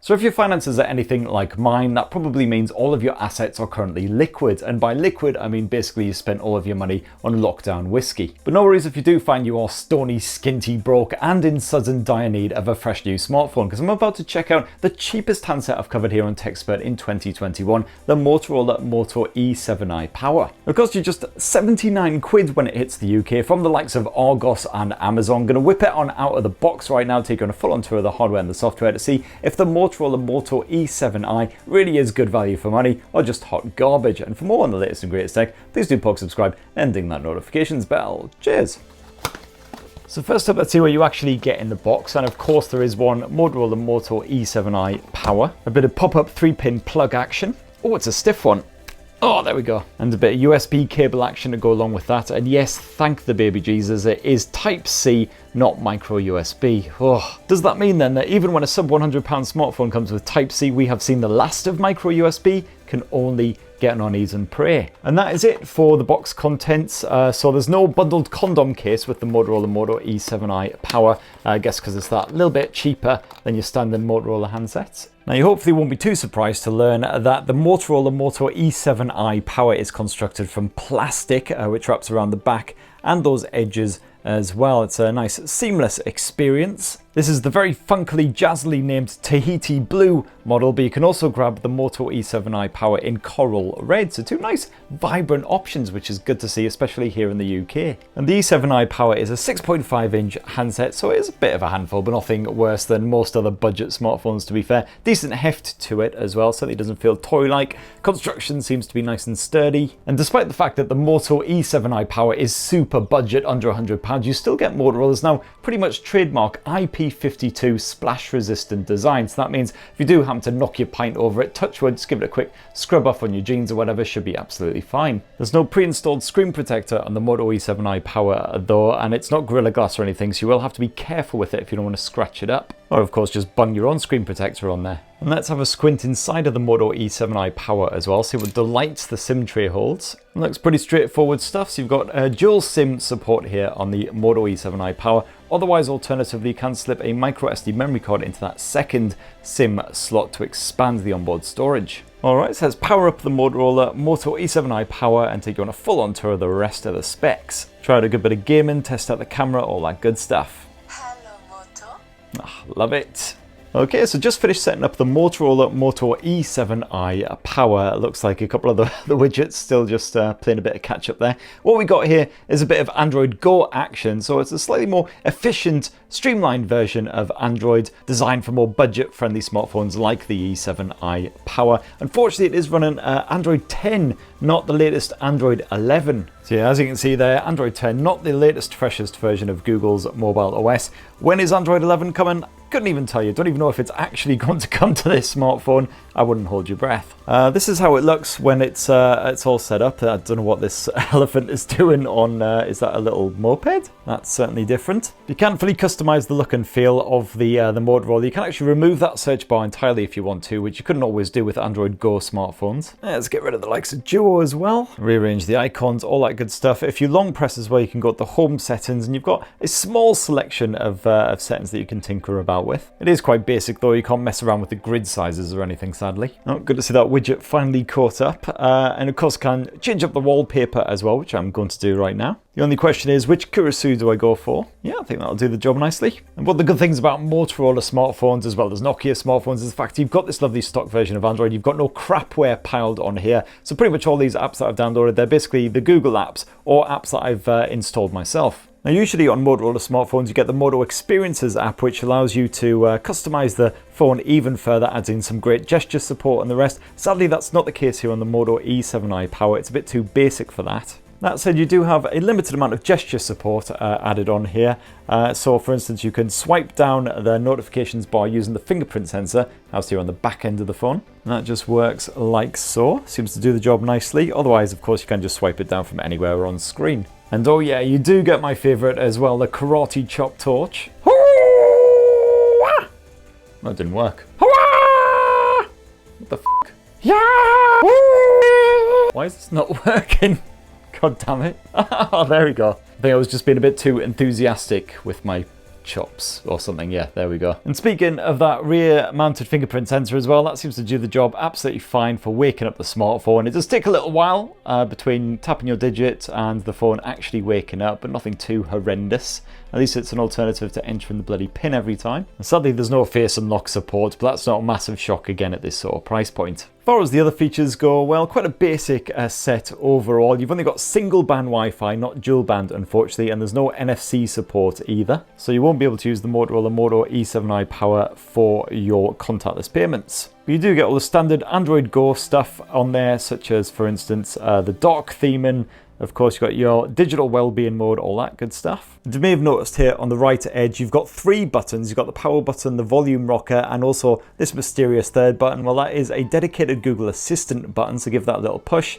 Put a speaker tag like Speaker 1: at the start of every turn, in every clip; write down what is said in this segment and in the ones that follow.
Speaker 1: So if your finances are anything like mine, that probably means all of your assets are currently liquid. And by liquid, I mean basically you spent all of your money on lockdown whiskey. But no worries if you do find you are stony, skinty, broke and in sudden dire need of a fresh new smartphone, because I'm about to check out the cheapest handset I've covered here on TechSpert in 2021, the Motorola Moto E7i Power. It'll cost you just 79 quid when it hits the UK from the likes of Argos and Amazon. Gonna whip it on out of the box right now, take you on a full-on tour of the hardware and the software to see if the Motorola Moto E7i really is good value for money or just hot garbage. And for more on the latest and greatest tech, please do subscribe and ding that notifications bell. Cheers! So first up, let's see what you actually get in the box. And of course there is one Motorola Moto E7i Power, a bit of pop-up 3-pin plug action. Oh, it's a stiff one. Oh, there we go. And a bit of USB cable action to go along with that. And yes, thank the baby Jesus, it is Type-C, not micro USB. Oh, does that mean then that even when a sub £100 smartphone comes with Type-C, we have seen the last of micro USB? Can only get on our knees and pray. And that is it for the box contents. So there's no bundled condom case with the Motorola Moto E7i Power, I guess because it's that little bit cheaper than your standard Motorola handsets. Now you hopefully won't be too surprised to learn that the Motorola Moto E7i Power is constructed from plastic, which wraps around the back and those edges as well. It's a nice seamless experience. This is the very funkily, jazzily named Tahiti Blue model, but you can also grab the Moto E7i Power in Coral Red. So two nice, vibrant options, which is good to see, especially here in the UK. And the E7i Power is a 6.5-inch handset, so it is a bit of a handful, but nothing worse than most other budget smartphones, to be fair. Decent heft to it as well, certainly doesn't feel toy-like. Construction seems to be nice and sturdy. And despite the fact that the Moto E7i Power is super budget, under £100, you still get Motorola's now pretty much trademark IP52 splash resistant design. So that means if you do happen to knock your pint over it, touch wood, just give it a quick scrub off on your jeans or whatever, should be absolutely fine. There's no pre-installed screen protector on the Moto E7i Power though, and it's not Gorilla Glass or anything, so you will have to be careful with it if you don't want to scratch it up. Or of course just bung your own screen protector on there. And let's have a squint inside of the Moto E7i Power as well, see what delights the SIM tray holds. It looks pretty straightforward stuff. So you've got dual SIM support here on the Moto E7i Power. Otherwise, alternatively, you can slip a micro SD memory card into that second SIM slot to expand the onboard storage. Alright, so let's power up the Motorola Moto E7i Power and take you on a full-on tour of the rest of the specs. Try out a good bit of gaming, test out the camera, all that good stuff.
Speaker 2: Hello, Moto.
Speaker 1: Ah, love it. Okay, so just finished setting up the Motorola Moto E7i Power. It looks like a couple of the widgets still just playing a bit of catch up there. What we got here is a bit of Android Go action, so it's a slightly more efficient, streamlined version of Android designed for more budget-friendly smartphones like the E7i Power. Unfortunately, it is running Android 10, not the latest Android 11. So yeah, as you can see there, Android 10, not the latest, freshest version of Google's mobile OS. When is Android 11 coming? Couldn't even tell you. Don't even know if it's actually going to come to this smartphone. I wouldn't hold your breath. This is how it looks when it's all set up. I don't know what this elephant is doing on, is that a little moped? That's certainly different. You can fully customize the look and feel of the Motorola. You can actually remove that search bar entirely if you want to, which you couldn't always do with Android Go smartphones. Let's get rid of the likes of Duo as well. Rearrange the icons, all that good stuff. If you long press as well, you can go to the home settings and you've got a small selection of settings that you can tinker about with. It is quite basic though, you can't mess around with the grid sizes or anything sadly. Oh, good to see that widget finally caught up. And of course can change up the wallpaper as well, which I'm going to do right now. The only question is, which Kurosu do I go for? Yeah, I think that'll do the job nicely. And one of the good things about Motorola smartphones as well as Nokia smartphones is the fact you've got this lovely stock version of Android. You've got no crapware piled on here. So pretty much all these apps that I've downloaded, they're basically the Google apps or apps that I've installed myself. Now usually on Motorola smartphones you get the Moto Experiences app, which allows you to customize the phone even further, adds in some great gesture support and the rest. Sadly that's not the case here on the Moto E7i Power, it's a bit too basic for that. That said, you do have a limited amount of gesture support added on here. So for instance, you can swipe down the notifications bar using the fingerprint sensor, housed here on the back end of the phone. And that just works like so. Seems to do the job nicely. Otherwise, of course, you can just swipe it down from anywhere on screen. And oh yeah, you do get my favorite as well, the karate chop torch. That didn't work. What the f***? Why is this not working? God damn it. Oh, there we go. I think I was just being a bit too enthusiastic with my chops or something. Yeah, there we go. And speaking of that rear mounted fingerprint sensor as well, that seems to do the job absolutely fine for waking up the smartphone. It does take a little while between tapping your digit and the phone actually waking up, but nothing too horrendous. At least it's an alternative to entering the bloody pin every time. And sadly, there's no face unlock support, but that's not a massive shock again at this sort of price point. As far as the other features go, well, quite a basic set overall. You've only got single band Wi-Fi, not dual band, unfortunately, and there's no NFC support either. So you won't be able to use the Motorola Moto E7i Power for your contactless payments. But you do get all the standard Android Go stuff on there, such as, for instance, the dock theming. Of course, you've got your digital wellbeing mode, all that good stuff. You may have noticed here on the right edge, you've got 3 buttons. You've got the power button, the volume rocker, and also this mysterious third button. Well, that is a dedicated Google Assistant button, so give that a little push.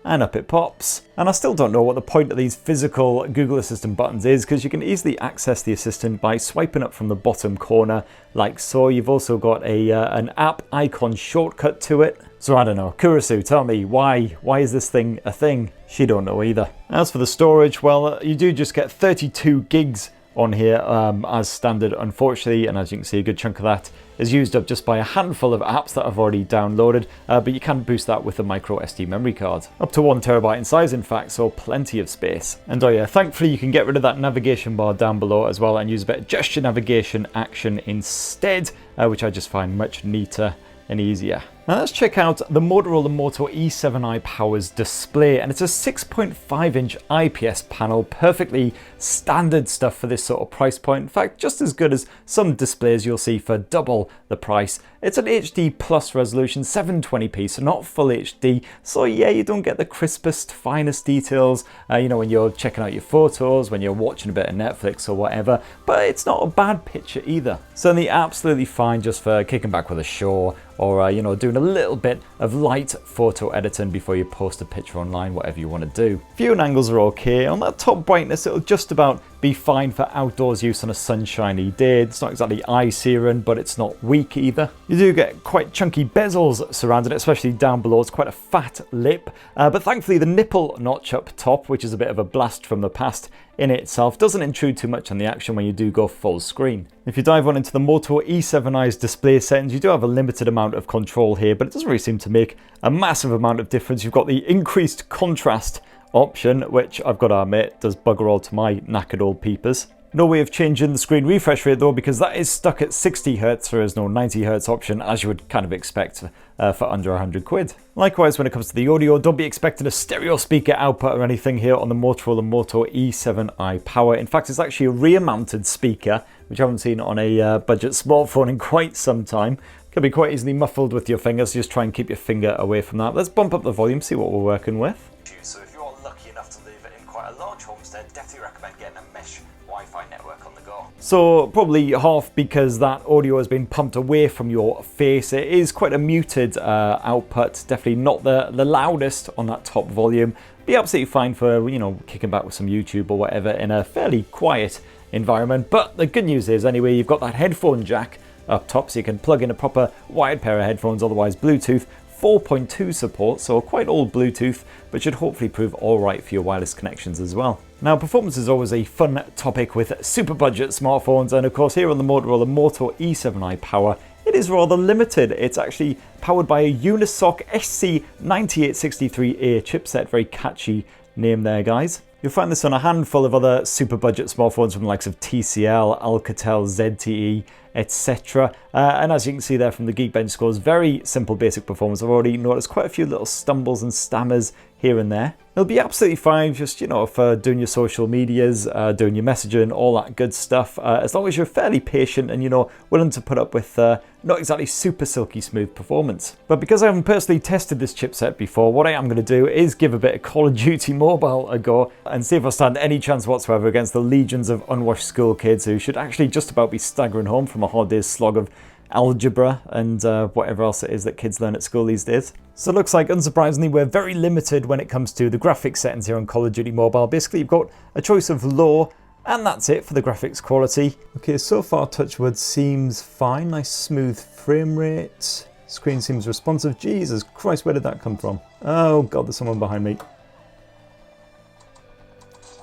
Speaker 1: And up it pops. And I still don't know what the point of these physical Google Assistant buttons is, because you can easily access the Assistant by swiping up from the bottom corner, like so. You've also got an app icon shortcut to it. So I don't know, Kurisu, tell me, why is this thing a thing? She don't know either. As for the storage, well, you do just get 32 gigs on here as standard, unfortunately, and as you can see, a good chunk of that is used up just by a handful of apps that I've already downloaded, but you can boost that with a micro SD memory card. Up to 1 terabyte in size, in fact, so plenty of space. And oh yeah, thankfully you can get rid of that navigation bar down below as well and use a bit of gesture navigation action instead, which I just find much neater and easier. Now let's check out the Motorola Moto E7i Power's display, and it's a 6.5-inch IPS panel, perfectly standard stuff for this sort of price point. In fact, just as good as some displays you'll see for double the price. It's an HD plus resolution, 720p, so not full HD. So yeah, you don't get the crispest, finest details, you know, when you're checking out your photos, when you're watching a bit of Netflix or whatever, but it's not a bad picture either. Certainly absolutely fine just for kicking back with a show, or you know, doing a little bit of light photo editing before you post a picture online, whatever you want to do. Viewing angles are okay. On that top brightness, it'll just about be fine for outdoors use on a sunshiny day. It's not exactly eye-searing, but it's not weak either. You do get quite chunky bezels surrounding it, especially down below. It's quite a fat lip, but thankfully the nipple notch up top, which is a bit of a blast from the past in itself, doesn't intrude too much on the action when you do go full screen. If you dive on into the Moto E7i's display settings, you do have a limited amount of control here, but it doesn't really seem to make a massive amount of difference. You've got the increased contrast option, which I've got to admit does bugger all to my knackered old peepers. No way of changing the screen refresh rate though, because that is stuck at 60 Hz. There is no 90 Hz option, as you would kind of expect for under 100 quid. Likewise, when it comes to the audio, don't be expecting a stereo speaker output or anything here on the Motorola Moto E7i Power. In fact, it's actually a rear-mounted speaker, which I haven't seen on a budget smartphone in quite some time. Can be quite easily muffled with your fingers, so just try and keep your finger away from that. Let's bump up the volume, see what we're working with.
Speaker 2: So if you're lucky enough to live in quite a large homestead, definitely recommend getting a mesh Wi-Fi network on the go.
Speaker 1: So probably half because that audio has been pumped away from your face. It is quite a muted output, definitely not the loudest on that top volume. Be absolutely fine for, you know, kicking back with some YouTube or whatever in a fairly quiet environment. But the good news is, anyway, you've got that headphone jack up top, so you can plug in a proper wired pair of headphones, otherwise Bluetooth 4.2 support, so quite old Bluetooth, but should hopefully prove alright for your wireless connections as well. Now, performance is always a fun topic with super budget smartphones, and of course here on the Motorola Moto E7i Power, it is rather limited. It's actually powered by a Unisoc SC9863A chipset, very catchy name there, guys. You'll find this on a handful of other super budget smartphones from the likes of TCL, Alcatel, ZTE, etc. And as you can see there from the Geekbench scores, very simple basic performance. I've already noticed quite a few little stumbles and stammers here and there. It'll be absolutely fine just, you know, for doing your social medias, doing your messaging, all that good stuff, as long as you're fairly patient and, you know, willing to put up with not exactly super silky smooth performance. But because I haven't personally tested this chipset before, what I am going to do is give a bit of Call of Duty Mobile a go and see if I stand any chance whatsoever against the legions of unwashed school kids who should actually just about be staggering home from a hard day's slog of algebra and whatever else it is that kids learn at school these days. So it looks like, unsurprisingly, we're very limited when it comes to the graphics settings here on Call of Duty Mobile. Basically, you've got a choice of low, and that's it for the graphics quality. Okay, so far touchwood seems fine. Nice smooth frame rate. Screen seems responsive. Jesus Christ, where did that come from? Oh God, there's someone behind me.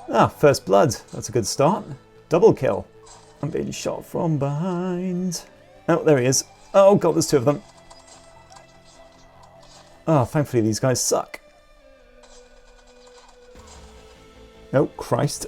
Speaker 1: Ah, first blood. That's a good start. Double kill. I'm being shot from behind. Oh, there he is. Oh god, there's two of them. Oh, thankfully these guys suck. Oh, Christ.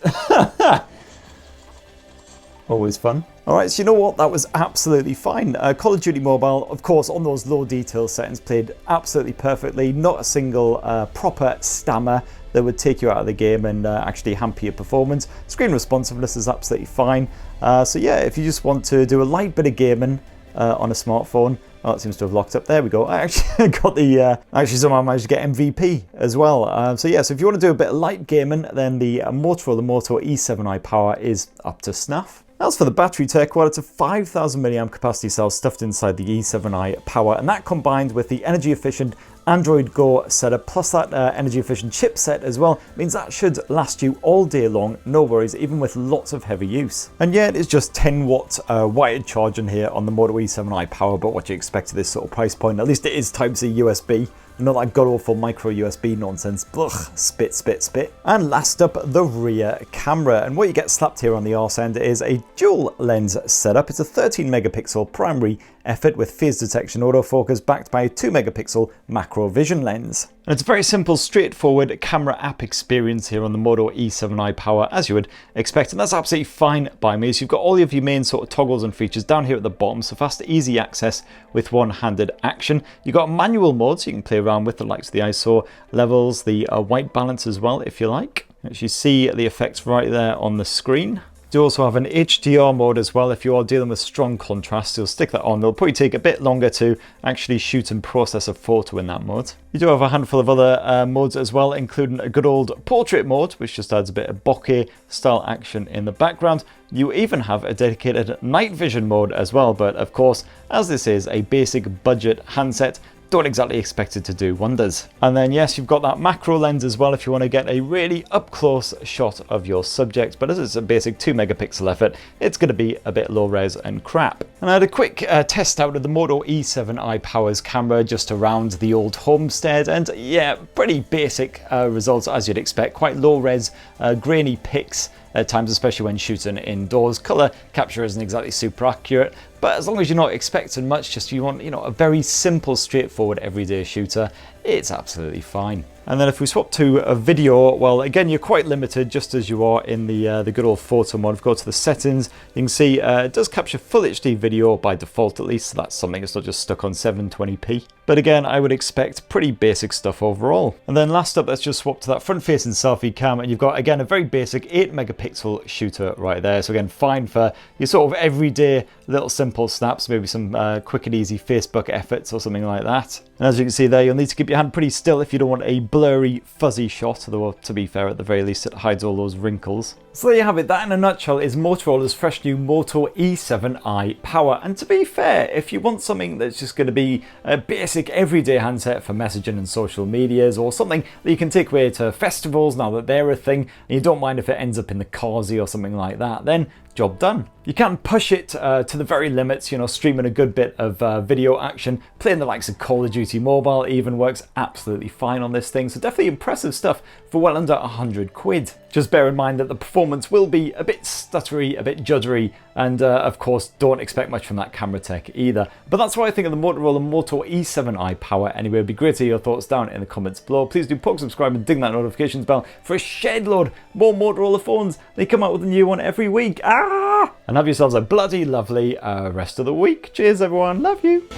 Speaker 1: Always fun. Alright, so you know what? That was absolutely fine. Call of Duty Mobile, of course, on those low detail settings, played absolutely perfectly. Not a single proper stammer that would take you out of the game and actually hamper your performance. Screen responsiveness is absolutely fine. So yeah, if you just want to do a light bit of gaming on a smartphone, oh, it seems to have locked up. There we go. I actually got the, actually somehow managed to get MVP as well. So yeah, so if you want to do a bit of light gaming, then the Motorola Moto E7i Power is up to snuff. As for the battery tech, well, it's a 5,000 mAh capacity cell stuffed inside the E7i Power, and that combined with the energy efficient Android Go setup plus that energy efficient chipset as well means that should last you all day long, no worries, even with lots of heavy use. And yeah, it is just 10 watt wired charging here on the Moto E7i Power, but what you expect at this sort of price point, at least it is Type-C USB. Not that god-awful micro USB nonsense. Ugh, spit, spit, spit. And last up, the rear camera. And what you get slapped here on the arse end is a dual lens setup. It's a 13 megapixel primary effort with phase detection autofocus backed by a 2 megapixel macro vision lens. And it's a very simple, straightforward camera app experience here on the Moto E7i Power, as you would expect, and that's absolutely fine by me. So you've got all of your main sort of toggles and features down here at the bottom, so fast, easy access with one-handed action. You've got manual mode, so you can play around with the likes of the ISO levels, the white balance as well, if you like. As you see the effects right there on the screen. You also have an HDR mode as well. If you are dealing with strong contrast, you'll stick that on. It'll probably take a bit longer to actually shoot and process a photo in that mode. You do have a handful of other modes as well, including a good old portrait mode, which just adds a bit of bokeh style action in the background. You even have a dedicated night vision mode as well, but of course, as this is a basic budget handset, don't exactly expect it to do wonders. And then yes, you've got that macro lens as well if you want to get a really up close shot of your subject, but as it's a basic 2 megapixel effort, it's going to be a bit low res and crap. And I had a quick test out of the Moto E7i Power's camera just around the old homestead, and yeah, pretty basic results as you'd expect. Quite low res, grainy pics at times, especially when shooting indoors. Color capture isn't exactly super accurate, but as long as you're not expecting much, just you want, you know, a very simple, straightforward, everyday shooter, it's absolutely fine. And then if we swap to a video, well, again, you're quite limited, just as you are in the good old photo mode. If we go to the settings, you can see it does capture full HD video by default, at least. So that's something it's not just stuck on 720p. But again, I would expect pretty basic stuff overall. And then last up, let's just swap to that front-facing selfie cam, and you've got, again, a very basic 8 megapixel shooter right there. So again, fine for your sort of everyday little simple snaps, maybe some quick and easy Facebook efforts or something like that. And as you can see there, you'll need to keep your hand pretty still if you don't want a blurry, fuzzy shot, though to be fair, at the very least, it hides all those wrinkles. So there you have it. That in a nutshell is Motorola's fresh new Moto E7i Power. And to be fair, if you want something that's just going to be a basic everyday handset for messaging and social medias, or something that you can take away to festivals now that they're a thing, and you don't mind if it ends up in the Carsey or something like that, then job done. You can push it to the very limits, you know, streaming a good bit of video action, playing the likes of Call of Duty Mobile even works absolutely fine on this thing, so definitely impressive stuff for well under 100 quid. Just bear in mind that the performance will be a bit stuttery, a bit juddery, and of course don't expect much from that camera tech either. But that's what I think of the Motorola Moto E7i Power anyway. It'd be great to hear your thoughts down in the comments below. Please do poke, subscribe and ding that notifications bell for a shed load more Motorola phones. They come out with a new one every week. And have yourselves a bloody lovely rest of the week. Cheers everyone, love you.